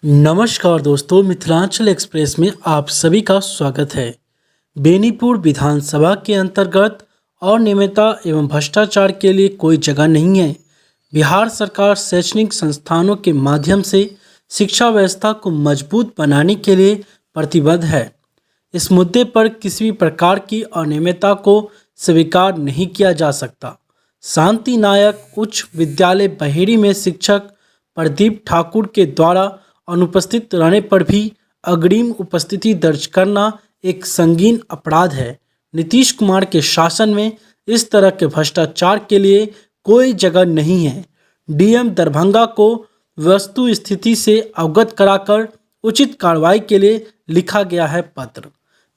नमस्कार दोस्तों, मिथिलांचल एक्सप्रेस में आप सभी का स्वागत है। बेनीपुर विधानसभा के अंतर्गत अनियमितता एवं भ्रष्टाचार के लिए कोई जगह नहीं है। बिहार सरकार शैक्षणिक संस्थानों के माध्यम से शिक्षा व्यवस्था को मजबूत बनाने के लिए प्रतिबद्ध है। इस मुद्दे पर किसी भी प्रकार की अनियमितता को स्वीकार नहीं किया जा सकता। शांति नायक उच्च विद्यालय बहेड़ी में शिक्षक प्रदीप ठाकुर के द्वारा अनुपस्थित रहने पर भी अग्रिम उपस्थिति दर्ज करना एक संगीन अपराध है। नीतीश कुमार के शासन में इस तरह के भ्रष्टाचार के लिए कोई जगह नहीं है। डीएम दरभंगा को वस्तु स्थिति से अवगत कराकर उचित कार्रवाई के लिए लिखा गया है पत्र।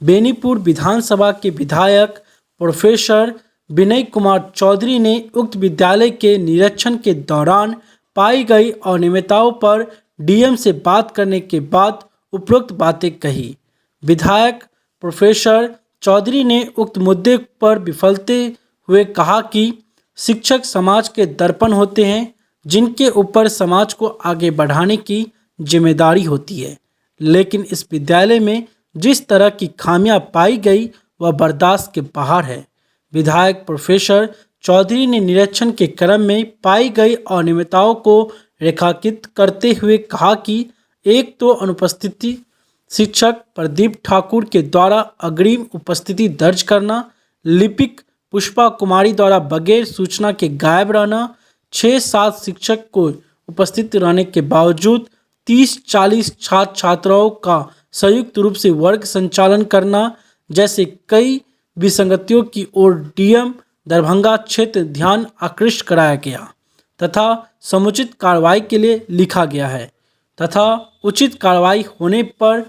बेनीपुर विधानसभा के विधायक प्रोफेसर विनय कुमार चौधरी ने उक्त विद्यालय के निरीक्षण के दौरान पाई गई अनियमितताओं पर डीएम से बात करने के बाद उपरोक्त बातें कही। विधायक प्रोफेसर चौधरी ने उक्त मुद्दे पर विफलते हुए कहा कि शिक्षक समाज के दर्पण होते हैं, जिनके ऊपर समाज को आगे बढ़ाने की जिम्मेदारी होती है। लेकिन इस विद्यालय में जिस तरह की खामियां पाई गई वह बर्दाश्त के बाहर है। विधायक प्रोफेसर चौधरी ने निरीक्षण के क्रम में पाई गई अनियमितताओं को रेखांकित करते हुए कहा कि एक तो अनुपस्थिति शिक्षक प्रदीप ठाकुर के द्वारा अग्रिम उपस्थिति दर्ज करना, लिपिक पुष्पा कुमारी द्वारा बगैर सूचना के गायब रहना, 6-7 शिक्षक को उपस्थित रहने के बावजूद 30-40 छात्र छात्राओं का संयुक्त रूप से वर्ग संचालन करना जैसे कई विसंगतियों की ओर डीएम दरभंगा क्षेत्र ध्यान आकृष्ट कराया गया तथा समुचित कार्रवाई के लिए लिखा गया है तथा उचित कार्रवाई होने पर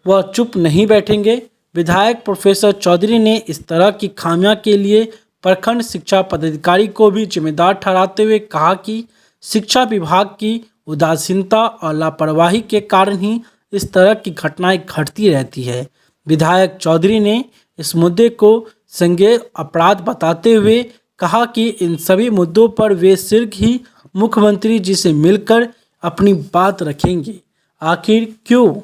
वह चुप नहीं बैठेंगे। विधायक प्रोफेसर चौधरी ने इस तरह की खामियां के लिए प्रखंड शिक्षा पदाधिकारी को भी जिम्मेदार ठहराते हुए कहा कि शिक्षा विभाग की उदासीनता और लापरवाही के कारण ही इस तरह की घटनाएं घटती रहती है। विधायक चौधरी ने इस मुद्दे को संज्ञेय अपराध बताते हुए कहा कि इन सभी मुद्दों पर वे शीघ्र ही मुख्यमंत्री जी से मिलकर अपनी बात रखेंगे। आखिर क्यों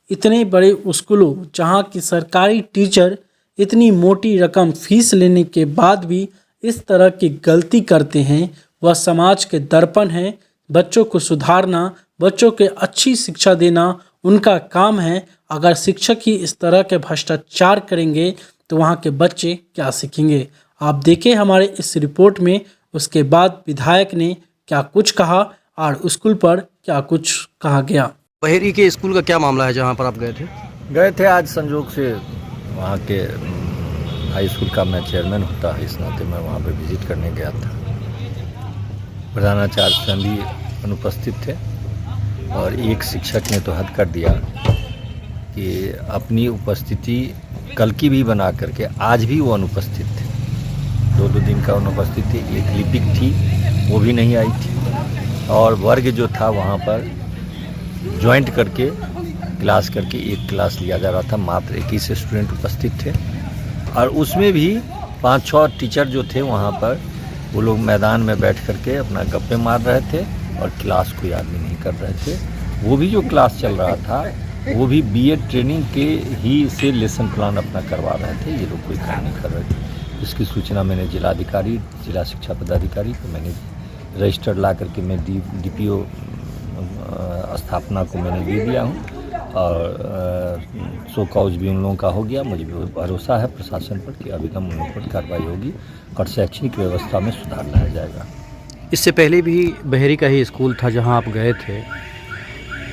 इतने बड़े स्कूलों जहां की सरकारी टीचर इतनी मोटी रकम फीस लेने के बाद भी इस तरह की गलती करते हैं। वह समाज के दर्पण हैं। बच्चों को सुधारना, बच्चों के अच्छी शिक्षा देना उनका काम है। अगर शिक्षक ही इस तरह के भ्रष्टाचार करेंगे तो वहाँ के बच्चे क्या सीखेंगे। आप देखें हमारे इस रिपोर्ट में उसके बाद विधायक ने क्या कुछ कहा और स्कूल पर क्या कुछ कहा गया। बहेड़ी के स्कूल का क्या मामला है जहाँ पर आप गए थे? आज संजोग से वहाँ के हाई स्कूल का मैं चेयरमैन होता है, इस नाते मैं वहाँ पर विजिट करने गया था। प्रधानाचार्य स्वयं भी अनुपस्थित थे और एक शिक्षक ने तो हद कर दिया कि अपनी उपस्थिति कल की भी बना करके आज भी वो अनुपस्थित थे। 2 दिन का अनुपस्थित थी। एक लिपिक थी, वो भी नहीं आई थी और वर्ग जो था वहाँ पर ज्वाइंट करके क्लास करके एक क्लास लिया जा रहा था। मात्र 21 स्टूडेंट उपस्थित थे और उसमें भी 5-6 टीचर जो थे वहाँ पर वो लोग मैदान में बैठ करके अपना गप्पे मार रहे थे और क्लास कोई आदमी नहीं कर रहे थे। वो भी जो क्लास चल रहा था वो भी बीएड ट्रेनिंग के ही से लेसन प्लान अपना करवा रहे थे। ये लोग कोई काम नहीं कर रहे थे। इसकी सूचना मैंने जिलाधिकारी, जिला शिक्षा पदाधिकारी को मैंने रजिस्टर ला करके मैं डीपीओ स्थापना को मैंने दे दिया हूँ और सो कॉज भी उन लोगों का हो गया। मुझे भी भरोसा है प्रशासन पर कि अभिगम उन लोगों पर कार्रवाई होगी और शैक्षणिक व्यवस्था में सुधार लाया जाएगा। इससे पहले भी बहेड़ी का ही स्कूल था जहाँ आप गए थे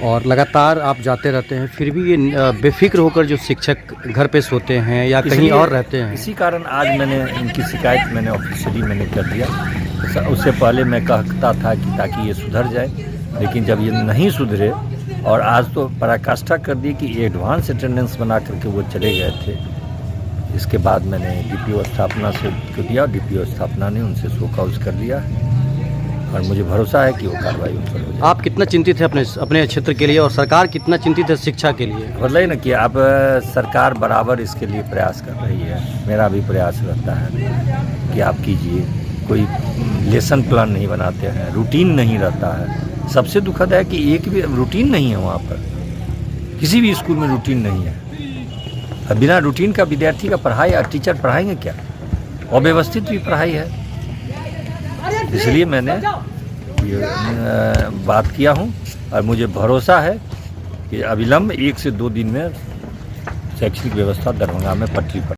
और लगातार आप जाते रहते हैं, फिर भी ये बेफिक्र होकर जो शिक्षक घर पे सोते हैं या कहीं और रहते हैं। इसी कारण आज मैंने इनकी शिकायत मैंने ऑफिशियली मैंने कर दिया। उससे पहले मैं कहता था कि ताकि ये सुधर जाए, लेकिन जब ये नहीं सुधरे और आज तो पराकाष्ठा कर दी कि एडवांस अटेंडेंस बना करके वो चले गए थे। इसके बाद मैंने डीपीओ स्थापना से दिया, डीपीओ स्थापना ने उनसे शो कॉज कर दिया और मुझे भरोसा है कि वो कार्रवाई उन पर हो जाएगी। आप कितना चिंतित है अपने क्षेत्र के लिए और सरकार कितना चिंतित है शिक्षा के लिए? मतलब ना कि अब सरकार बराबर इसके लिए प्रयास कर रही है। मेरा भी प्रयास रहता है कि आप कीजिए। कोई लेसन प्लान नहीं बनाते हैं, रूटीन नहीं रहता है। सबसे दुखद है कि एक भी रूटीन नहीं है वहाँ पर। किसी भी स्कूल में रूटीन नहीं है। अब बिना रूटीन का विद्यार्थी का पढ़ाई और टीचर पढ़ाएंगे क्या? अव्यवस्थित भी पढ़ाई है। इसलिए मैंने ये बात किया हूँ और मुझे भरोसा है कि अविलंब 1 से 2 दिन में शैक्षणिक व्यवस्था दरभंगा में पटरी पर